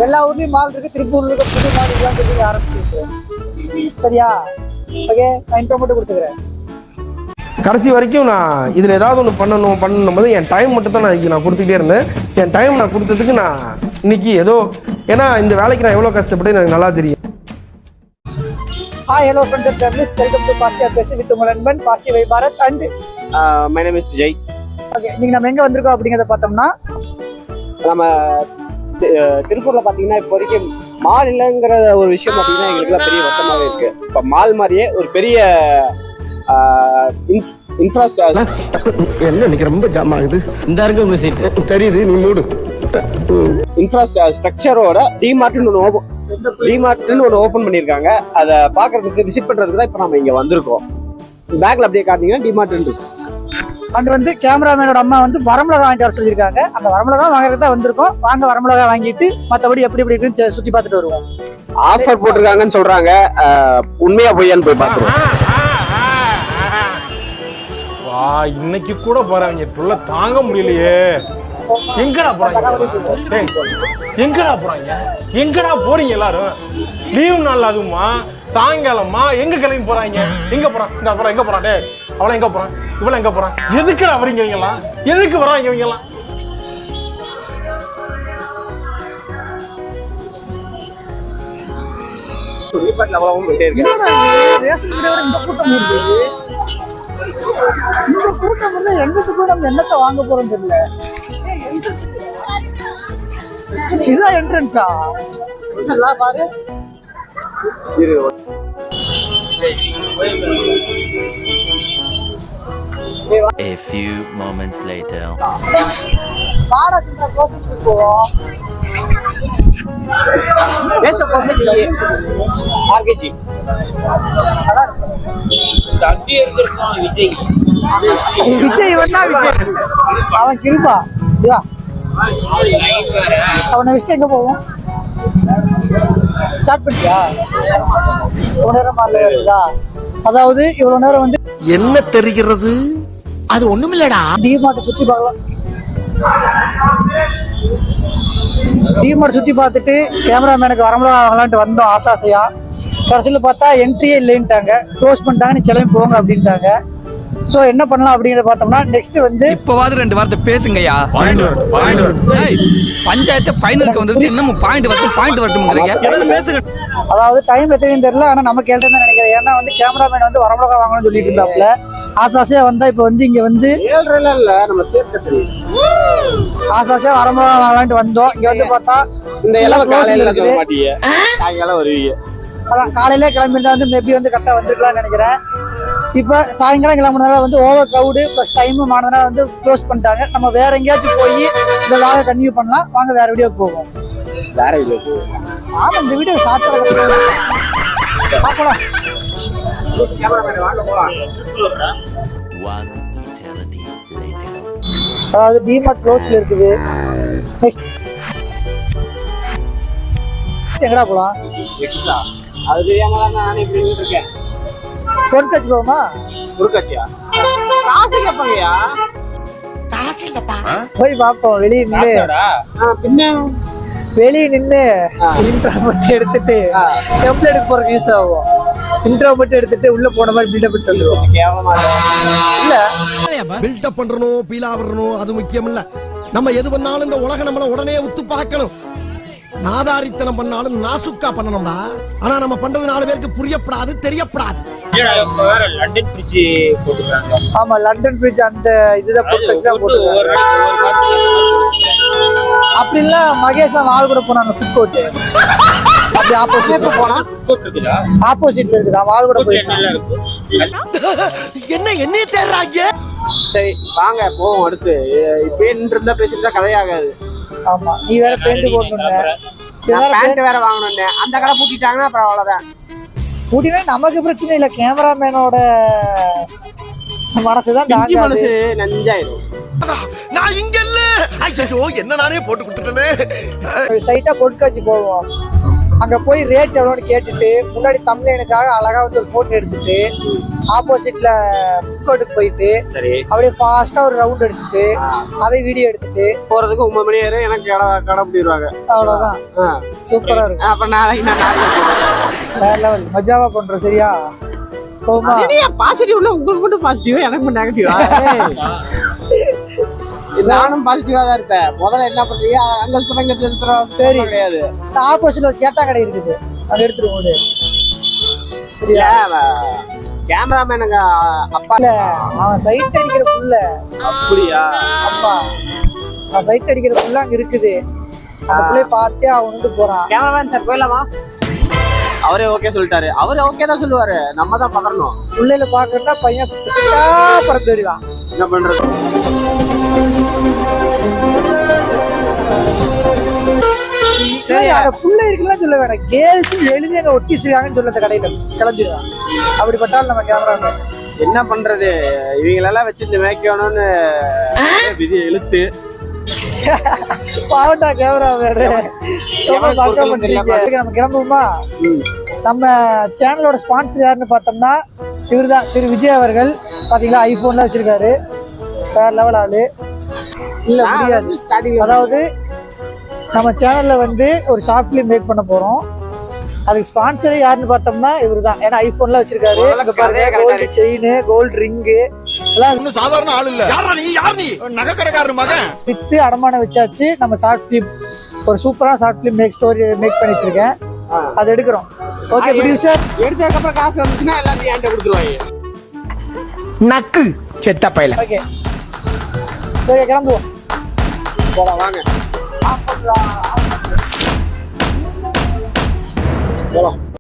எல்லா ஊர்லயும் மால் இருக்கு, திருப்பூர்ல இருக்க புது மால் எல்லாம் சொல்லி ஆரம்பிச்சிருக்கு. சரியா? ஓகே, நான் இன்ட்ரோ மட்டும் கொடுத்துக்கிறேன். கடைசி வரைக்கும் நான் இதில் ஏதாவது ஒன்று பண்ணணும் போது என் டைம் மட்டும் தான் நான் கொடுத்துக்கிட்டே இருந்தேன். என் டைம் நான் கொடுத்ததுக்கு நான் இன்னைக்கு ஏதோ, ஏன்னா இந்த வேலைக்கு நான் எவ்வளோ கஷ்டப்பட்டு எனக்கு நல்லா தெரியும். Hi, hello friends and families. Welcome to Positive பேசு with உங்கள் நண்பன் Positive Bharat and my name is Jay. Okay, நீங்க நம்ம எங்க வந்திருக்கோம் அப்படிங்கறத பார்த்தோம்னா, நம்ம திருப்பூர்ல பாத்தீங்கன்னா இப்போதைக்கு மால் இல்லைங்கிற ஒரு விஷயம் பாத்தீங்கன்னா எங்களுக்குலாம் பெரிய வருத்தமாவே இருக்கு. இப்போ மால் மாதிரியே ஒரு பெரிய என்ன இன்னைக்கு ரொம்ப ஜாம் ஆகுது. இந்த இருக்கு உங்க சீட் தெரியுது, நீ மூடு. இன்ஃப்ராஸ்ட்ரக்சரோட டிமார்ட்னு ஒன்று ஓப்பன் பண்ணியிருக்காங்க. அதை பார்க்கறதுக்கு விசிட் பண்றதுக்கு தான் இப்போ நம்ம இங்க வந்திருக்கோம். பேக்ல அப்படியே காட்டினீங்கன்னா டிமார்ட் இருக்கு. அண்ட் வந்து கேமராமேனோட அம்மா வந்து வரமிளகா வாங்கிட்டு வர சொல்லியிருக்காங்க. அந்த வரமிளகா வாங்குறதுக்கு தான் வந்திருக்கோம். வாங்க வரமிளகா வாங்கிட்டு மற்றபடி எப்படி இருக்குன்னு சுற்றி பார்த்துட்டு வருவோம். ஆஃபர் போட்டிருக்காங்கன்னு சொல்றாங்க, உண்மையா பொய்யான்னு போய் பார்த்துருவோம். இன்னைக்கு கூட போறாங்க, புள்ள தாங்க முடியலையே. எங்கடா போறீங்க எல்லாரும்? லீவ் நாள் அதுமா சாயங்காலமா எங்க கிளம்பி போறாங்க? எங்க போறான் இந்த அப்புறம் எங்க போறான்? அவளை எங்க போறான்? இவளை எங்க போறான்? எதுக்குடா வரீங்க இவங்கெல்லாம்? எதுக்கு வராங்க இவங்கெல்லாம்? இந்த கூட்டம் வந்து எங்கிட்டு கூட நம்ம என்னத்தை வாங்க போறோம் தெரியல. இதுதான் என்ட்ரன்ஸா? பாரு. A few moments later. பாடாசிங்க கோபிச்சு போவோம். பேச பப்ளிக் ஆர்கேஜி விஜய் வந்தா விஜய் அவன் கிருபா. அவனை வச்சுட்டு எங்க போவோம்? ஸ்டார்ட் பண்ணியா? இவ்வளவு நேரம் வருதா? அதாவது இவ்வளவு நேரம் வந்து என்ன தெரிகிறது? அது ஒண்ணுமில்லடா. டிமார்ட் சுத்தி பார்க்கலாம். டிமார்ட் சுத்தி பார்த்துட்டு கேமராமேனுக்கு வரமிளகா வாங்கலான்ட்டு வந்தோம் ஆசையா. கடைசியில் பார்த்தா என்ட்ரியே இல்லைன்ட்டாங்க, க்ளோஸ் பண்ணிட்டாங்கன்னு கிளம்பி போங்க அப்படின்ட்டாங்க. ஸோ என்ன பண்ணலாம் அப்படிங்கிறத பார்த்தோம்னா, நெக்ஸ்ட் வந்து இப்போவாது 2 வார்த்தை பேசுங்கய்யா. பஞ்சாயத்து ஃபைனலுக்கு வந்து இன்னும் பாயிண்ட் வரட்டும் பேசுங்க. அதாவது டைம் எத்தனையும் தெரியல, ஆனால் நம்ம கேள்வி தான் நினைக்கிறேன். ஏன்னா வந்து கேமராமேன் வந்து வரமிளகா வாங்கணும்னு சொல்லிட்டு இருந்தாப்புல. ஆசாசியா வந்தா இப்போ வந்து இங்க வந்து ஆசாசியா வரமிளகா வாங்கலான்ட்டு வந்தோம். இங்க வந்து பார்த்தா இந்த எல்லாம் சாயங்காலம் வருவீங்க. அதான் காலையில கிளம்பிருந்தா வந்து மேபி வந்து கரெக்டாக வந்துருக்கலாம்னு நினைக்கிறேன். இப்போ சாயங்காலம் கிளம்புனதால வந்து ஓவர் க்ரௌடு ப்ளஸ் டைமும் ஆனதுனால வந்து க்ளோஸ் பண்ணிட்டாங்க. நம்ம வேற எங்கேயாச்சும் போய் இந்த விளாக கன்டினியூ பண்ணலாம். வாங்க வேற வீடியோக்கு போவோம். ஆமா, இந்த வீடியோ சாப்பிடலாம். அதாவது டிமார்ட் க்ளோஸ்ல இருக்குது. நெக்ஸ்ட் எங்கடா போலாம்? அது தெரியாம நானே இப்படி இருக்கேன். பொருட்காட்சி போவோமா? பொருட்காட்சியா? காசு கேட்பாங்கயா? போய் பார்ப்போம். வெளியே நின்று இன்ட்ரோ மட்டும் எடுத்துட்டு டெம்ப்ளேட் போறதுக்கு யூஸ் ஆகும். இன்ட்ரோ மட்டும் எடுத்துட்டு உள்ள போன மாதிரி பில்டப் பண்ணிட்டு வந்துருவோம். இல்ல பில்டப் பண்றணும், பீலா வரணும், அது முக்கியம் இல்ல. நம்ம எது பண்ணாலும் இந்த உலகம் நம்மள உடனே உத்து பார்க்கணும். நாதாரித்தனம் பண்ணாலும் நாசுக்கா பண்ணணும்டா. ஆனா நம்ம பண்றது 4 பேருக்கு புரியப்படாது, தெரியப்படாது. ஆமா, லண்டன் பிரிட்ஜ் அந்த இதுதான் போட்டு அப்படி இல்ல. மகேஷா ஆள் கூட போனாங்க ஃபுட் கோர்ட். அப்படி ஆப்போசிட்ல இருக்குது. அவன் ஆள் கூட போயிருக்கான். என்ன தேர்றாங்க? சரி வாங்க போவோம். அடுத்து இப்பயே நின்று இருந்தா பேசிட்டு கதையாகாது. ஆமா, நீ வேற பேண்ட் போடணும்னு பேண்ட் வேற வாங்கணும்னு அந்த கடை பூட்டிட்டாங்கன்னா அப்புறம் அவ்வளவுதான். பூட்டினா நமக்கு பிரச்சனை இல்லை, கேமராமேனோட மனசுதான் மனசு நஞ்சாயிரும். நான் இங்க இல்ல. ஐயோ, என்ன நானே போட்டு கொடுத்துட்டேனே. சைட்டா பொருட்காட்சி போவோம். அங்க போய் ரேட் எவ்வளோன்னு கேட்டுட்டு முன்னாடி தமிழனுக்காக அழகா வந்து ஒரு போட்டோ எடுத்துட்டு ஆப்போசிட்ல ஃபுட் கோர்ட்டுக்கு போயிட்டு சரி அப்படியே ஃபாஸ்டா ஒரு ரவுண்ட் அடிச்சுட்டு அதை வீடியோ எடுத்துட்டு போறதுக்கு 9 மணி ஆயிரும் எனக்கு கடை பண்ணிடுவாங்க. அவ்வளவுதான். சூப்பரா இருக்கும். அப்ப நாளைக்கு நான் வேற லெவல் மஜாவா பண்றோம். சரியா போமா? பாசிட்டிவ்னா உங்களுக்கு மட்டும் பாசிட்டிவா எனக்கு மட்டும் நெகட்டிவா? நானும் பாசிட்டிவா தான் இருப்பேன். முதல்ல என்ன பண்றீங்க அங்க சொல்றோம். சரி கிடையாது ஆப்போசிட்ல ஒரு சேட்டா கடை இருக்குது அங்க எடுத்துருவோம். சரியா கேமராமேனுங்க அப்பா இல்ல அவன் சைட் அடிக்கிற புள்ள. அப்படியா? அப்பா அவன் சைட் அடிக்கிற புள்ள அங்க இருக்குது. அந்த புள்ளைய பார்த்தே அவன் வந்து போறான். கேமராமேன் சார் போயிடலாமா? அவரே ஓகே சொல்லிட்டாரு. அவரே ஓகே தான் சொல்லுவாரு, நம்ம தான் பக்கறணும். புள்ளையில பாக்கணும்னா பையன் பிசிட்டா பறந்து வருவான். என்ன பண்றது? சரி அந்த புள்ள இருக்குலாம் சொல்ல வேணாம். கேர்ள்ஸ் எழுதி அங்க ஒட்டி வச்சிருக்காங்கன்னு சொல்ல அந்த கடையில கிளம்பிடுவான். அப்படிப்பட்டாலும் நம்ம கேமராமேன் என்ன பண்றது? இவங்களெல்லாம் வச்சுட்டு மேய்க்கணும்னு விதி இழுத்து பாவண்டா கேமராமேன். நம்ம கிளம்புவோமா? நம்ம சேனலோட ஸ்பான்சர் யாருன்னு பார்த்தோம்னா இவர்தான், திரு விஜய் அவர்கள். பாத்தீங்களா ஐபோன்லாம் வச்சிருக்காரு. வேற லெவல் ஆளு. இல்ல முடியாது. அதாவது நம்ம சேனல்ல வந்து ஒரு ஷார்ட் ஃபிலிம் மேக் பண்ண போறோம். அதுக்கு ஸ்பான்சரே யாருன்னு பார்த்தோம்னா இவர் தான். ஏன்னா ஐபோன்லாம் வச்சிருக்காரு. அங்க பாருங்க கோல்டு செயின், கோல்டு ரிங்கு எல்லாம் சாதாரண ஆள் இல்ல. யார் நீ நகைக்கடைக்காரர் மகன். வித்து அடமானம் வச்சாச்சு. நம்ம ஷார்ட் ஃபிலிம் ஒரு சூப்பரான ஷார்ட் ஃபிலிம் மேக் பண்ணி வச்சிருக்கேன். அது எடுக்கிறோம். Okay producer. எடுத்ததுக்கு அப்புறம் காசு வந்துச்சுன்னா எல்லாத்தையும் என்கிட்ட கொடுத்துருவாங்க. நக்கு செத்த பையல. ஓகே சரி கிளம்புவோம். போலாம் வாங்க. போலாம்.